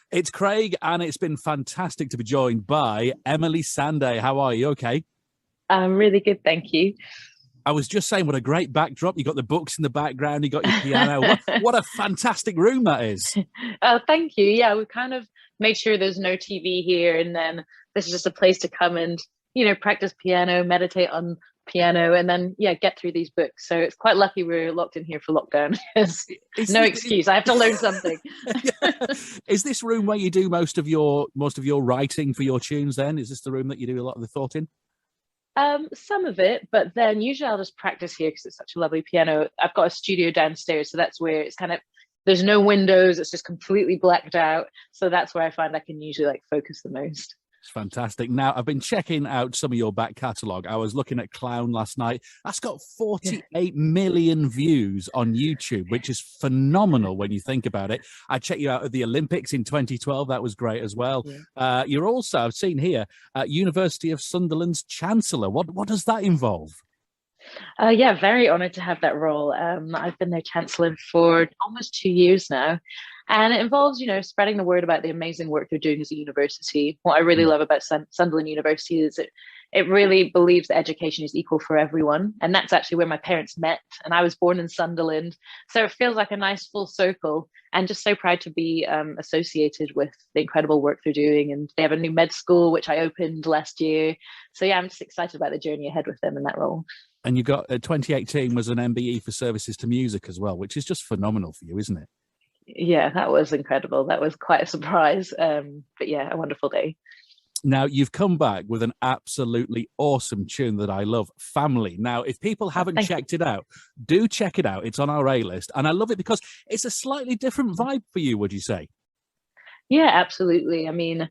It's Craig, and it's been fantastic to be joined by Emily Sandé. How are you? Okay. I'm really good, thank you. I was just saying, what a great backdrop. You got the books in the background, you got your piano. What a fantastic room that is. Oh, thank you. Yeah, we kind of made sure there's no TV here, and then this is just a place to come and practice piano, meditate on piano, and then get through these books. So it's quite lucky we're locked in here for lockdown. There's no excuse. I have to learn something. Is this room where you do most of your writing for your tunes? Then is this the room that you do a lot of the thought in? Some of it, but then usually I'll just practice here because it's such a lovely piano. I've got a studio downstairs, so that's where it's kind of there's no windows, it's just completely blacked out. So that's where I find I can usually focus the most. It's fantastic. Now, I've been checking out some of your back catalogue. I was looking at Clown last night. That's got 48 million views on YouTube, which is phenomenal when you think about it. I checked you out at the Olympics in 2012. That was great as well. Yeah. You're also, I've seen here, University of Sunderland's Chancellor. What does that involve? Yeah, very honoured to have that role. I've been their Chancellor for almost 2 years now. And it involves, spreading the word about the amazing work they're doing as a university. What I really love about Sunderland University is it really believes that education is equal for everyone. And that's actually where my parents met. And I was born in Sunderland. So it feels like a nice full circle, and just so proud to be associated with the incredible work they're doing. And they have a new med school, which I opened last year. So yeah, I'm just excited about the journey ahead with them in that role. And you got 2018 was an MBE for services to music as well, which is just phenomenal for you, isn't it? Yeah, that was incredible. That was quite a surprise. But yeah, a wonderful day. Now, you've come back with an absolutely awesome tune that I love, Family. Now, if people haven't checked it out, do check it out. It's on our A-list. And I love it because it's a slightly different vibe for you, would you say? Yeah, absolutely. I mean,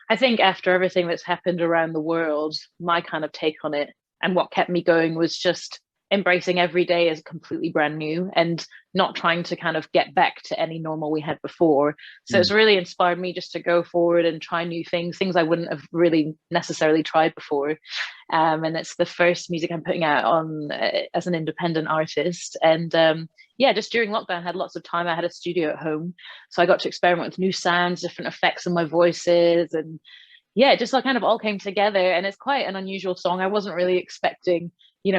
I think after everything that's happened around the world, my kind of take on it and what kept me going was just embracing every day as completely brand new and not trying to kind of get back to any normal we had before. So it's really inspired me just to go forward and try new things I wouldn't have really necessarily tried before. And it's the first music I'm putting out on as an independent artist. And just during lockdown, I had lots of time. I had a studio at home, so I got to experiment with new sounds, different effects in my voices, and it just kind of all came together. And it's quite an unusual song. I wasn't really expecting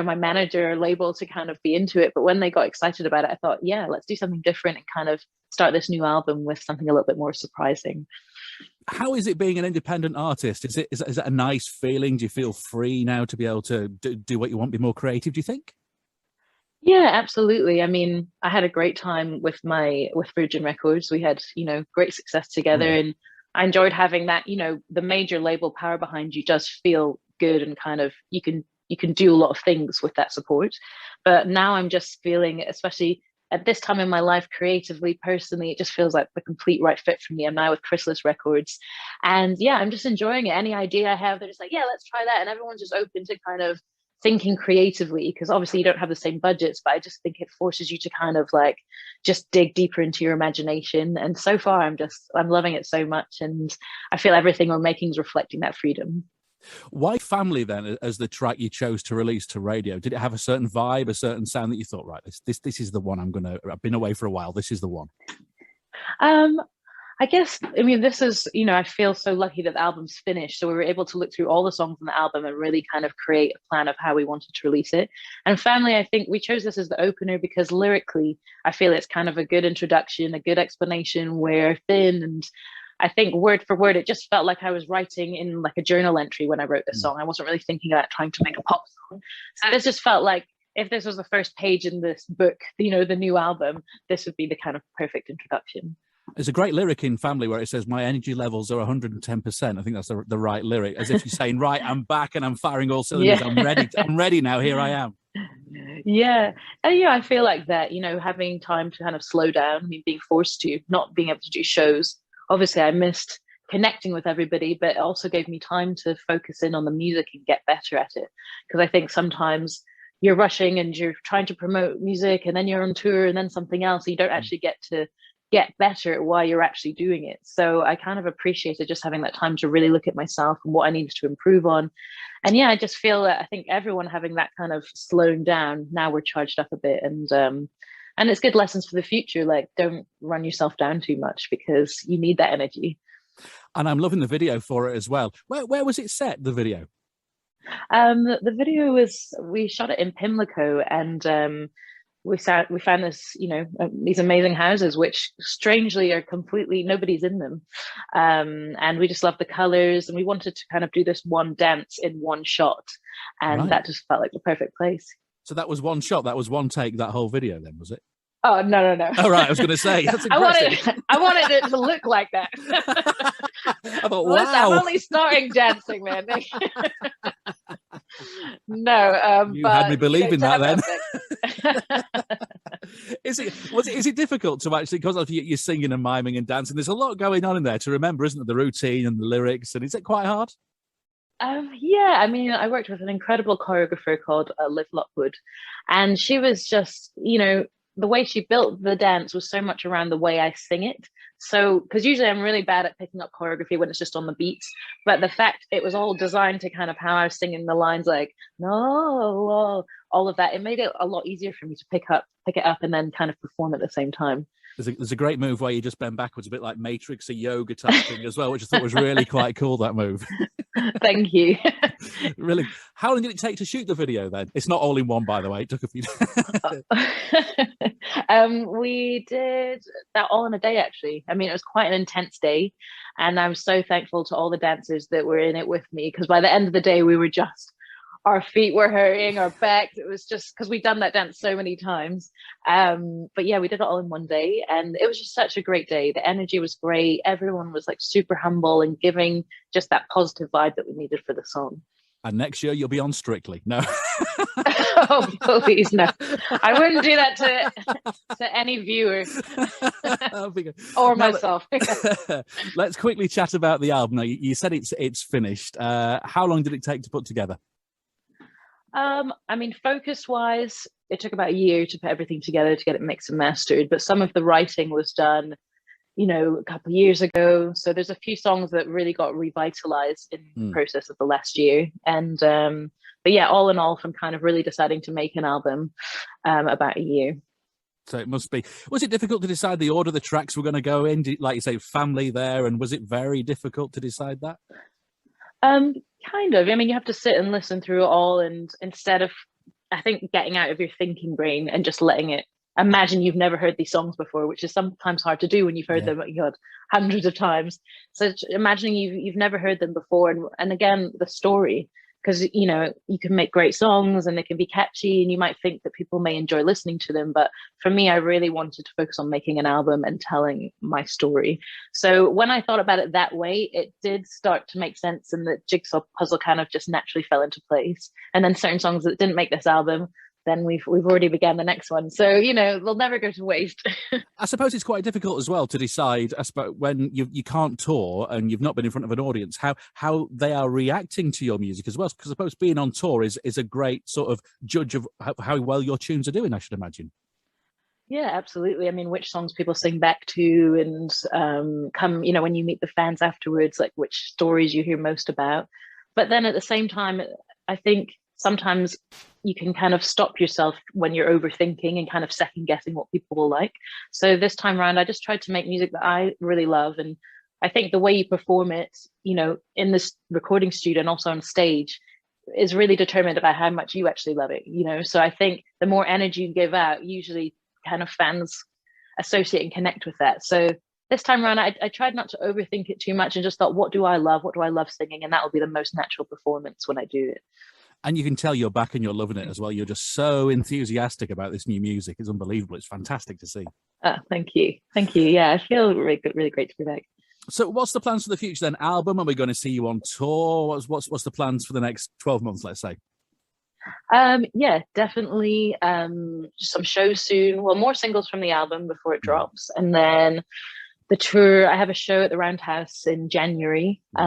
my manager or label to kind of be into it. But when they got excited about it, I thought, let's do something different and kind of start this new album with something a little bit more surprising. How is it being an independent artist? Is it a nice feeling? Do you feel free now to be able to do what you want, be more creative, do you think? Yeah, absolutely. I mean, I had a great time with Virgin Records. We had, great success together. And I enjoyed having that, the major label power behind you does feel good, and kind of you can do a lot of things with that support. But now I'm just feeling, especially at this time in my life, creatively, personally, it just feels like the complete right fit for me. I'm now with Chrysalis Records, and I'm just enjoying it. Any idea I have, they're just like, let's try that. And everyone's just open to kind of thinking creatively, because obviously you don't have the same budgets, but I just think it forces you to kind of just dig deeper into your imagination. And so far I'm loving it so much, and I feel everything we're making is reflecting that freedom. Why Family then as the track you chose to release to radio? Did it have a certain vibe, a certain sound that you thought, right, this is the one I've been away for a while, this is the one? I guess, I mean, this is, I feel so lucky that the album's finished. So we were able to look through all the songs on the album and really kind of create a plan of how we wanted to release it. And Family, I think we chose this as the opener because lyrically, I feel it's kind of a good introduction, a good explanation where I've been. And I think word for word, it just felt like I was writing in a journal entry when I wrote this song. I wasn't really thinking about trying to make a pop song. So this just felt like if this was the first page in this book, the new album, this would be the kind of perfect introduction. There's a great lyric in Family where it says, my energy levels are 110%. I think that's the right lyric, as if you're saying, right, I'm back and I'm firing all cylinders. I'm ready now. Here I am. Yeah. And, I feel like that, having time to kind of slow down, I mean, being forced to, not being able to do shows. Obviously, I missed connecting with everybody, but it also gave me time to focus in on the music and get better at it. Because I think sometimes you're rushing and you're trying to promote music, and then you're on tour and then something else. And you don't actually get to get better at why you're actually doing it. So I kind of appreciated just having that time to really look at myself and what I needed to improve on. And I just feel that I think everyone having that kind of slowing down, now we're charged up a bit, and it's good lessons for the future. Don't run yourself down too much, because you need that energy. And I'm loving the video for it as well. Where was it set, the video? The video was, we shot it in Pimlico, and we found this, these amazing houses, which strangely are completely, nobody's in them. And we just love the colors, and we wanted to kind of do this one dance in one shot. And Right. that just felt like the perfect place. So that was one shot, that was one take, that whole video then, was it? Oh, no. Oh, right, I was going to say, that's impressive. I wanted it to look like that. I thought, Listen, wow. I'm only starting dancing, man. No, You but, had me believing that then. Is it difficult to actually, because you're singing and miming and dancing, there's a lot going on in there to remember, isn't it? The routine and the lyrics, and is it quite hard? Yeah, I mean, I worked with an incredible choreographer called Liv Lockwood, and she was just, the way she built the dance was so much around the way I sing it. So, because usually I'm really bad at picking up choreography when it's just on the beats, but the fact it was all designed to kind of how I was singing the lines, like, no, all of that, it made it a lot easier for me to pick it up and then kind of perform at the same time. There's a great move where you just bend backwards, a bit like Matrix, a yoga type thing as well, which I thought was really quite cool, that move. Thank you. Really. How long did it take to shoot the video then? It's not all in one, by the way. It took a few. We did that all in a day, actually. I mean, it was quite an intense day, and I'm so thankful to all the dancers that were in it with me, because by the end of the day, we were just, our feet were hurting, our backs. It was just because we'd done that dance so many times. But yeah, we did it all in one day, and it was just such a great day. The energy was great. Everyone was like super humble and giving just that positive vibe that we needed for the song. And next year you'll be on Strictly. No. Oh, please, no. I wouldn't do that to any viewer or myself. Let's quickly chat about the album. Now, you said it's finished. How long did it take to put together? I mean, focus-wise, it took about a year to put everything together, to get it mixed and mastered. But some of the writing was done, a couple of years ago. So there's a few songs that really got revitalized in the process of the last year. And but yeah, all in all, from kind of really deciding to make an album, about a year. So it must be. Was it difficult to decide the order the tracks were going to go in? Like you say, family there, and was it very difficult to decide that? Kind of. I mean, you have to sit and listen through it all, and instead of, I think, getting out of your thinking brain and just letting it, imagine you've never heard these songs before, which is sometimes hard to do when you've heard them, hundreds of times. So imagining you've never heard them before, and again, the story, because you can make great songs and they can be catchy, and you might think that people may enjoy listening to them, but for me, I really wanted to focus on making an album and telling my story. So when I thought about it that way, it did start to make sense, and the jigsaw puzzle kind of just naturally fell into place. And then certain songs that didn't make this album, then we've already began the next one. So, they'll never go to waste. I suppose it's quite difficult as well to decide, I suppose, when you can't tour and you've not been in front of an audience, how they are reacting to your music as well. Because I suppose being on tour is a great sort of judge of how well your tunes are doing, I should imagine. Yeah, absolutely. I mean, which songs people sing back to, and when you meet the fans afterwards, like which stories you hear most about. But then at the same time, I think sometimes you can kind of stop yourself when you're overthinking and kind of second guessing what people will like. So this time around, I just tried to make music that I really love. And I think the way you perform it, in this recording studio and also on stage, is really determined by how much you actually love it, So I think the more energy you give out, usually kind of fans associate and connect with that. So this time around, I tried not to overthink it too much and just thought, what do I love? What do I love singing? And that will be the most natural performance when I do it. And you can tell you're back and you're loving it as well. You're just so enthusiastic about this new music. It's unbelievable. It's fantastic to see. Thank you. Thank you. Yeah, I feel really good, really great to be back. So what's the plans for the future then? Album? Are we going to see you on tour? What's the plans for the next 12 months, let's say? Yeah, definitely. Some shows soon. Well, more singles from the album before it drops. And then the tour, I have a show at the Roundhouse in January. So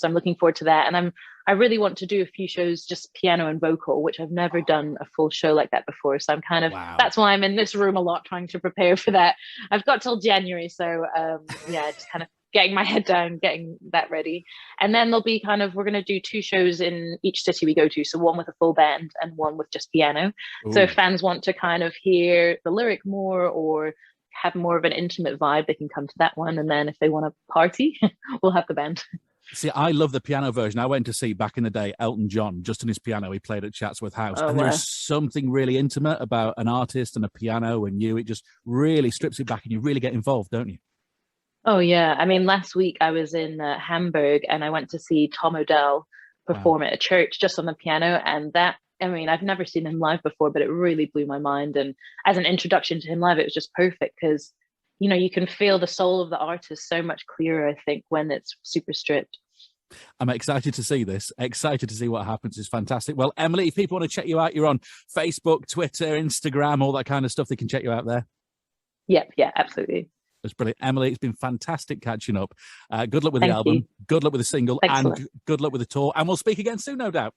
I'm looking forward to that. And I really want to do a few shows, just piano and vocal, which I've never done a full show like that before. So I'm kind of, That's why I'm in this room a lot, trying to prepare for that. I've got till January. So just kind of getting my head down, getting that ready. And then there'll be we're going to do 2 shows in each city we go to. So one with a full band and one with just piano. Ooh. So if fans want to kind of hear the lyric more or have more of an intimate vibe, they can come to that one. And then if they want to party, we'll have the band. See, I love the piano version. I went to see back in the day Elton John, just on his piano. He played at Chatsworth House. Oh, and wow. there's something really intimate about an artist and a piano and you. It just really strips it back and you really get involved, don't you? Oh, yeah. I mean, last week I was in Hamburg and I went to see Tom Odell perform at a church just on the piano. And that, I mean, I've never seen him live before, but it really blew my mind. And as an introduction to him live, it was just perfect because, you know, you can feel the soul of the artist so much clearer, I think, when it's super stripped. I'm excited to see this. Excited to see what happens. It's fantastic. Well, Emily, if people want to check you out, you're on Facebook, Twitter, Instagram, all that kind of stuff. They can check you out there. Yep. Yeah, absolutely. That's brilliant. Emily, it's been fantastic catching up. Good luck with the album. Good luck with the single. Excellent. And good luck with the tour. And we'll speak again soon, no doubt.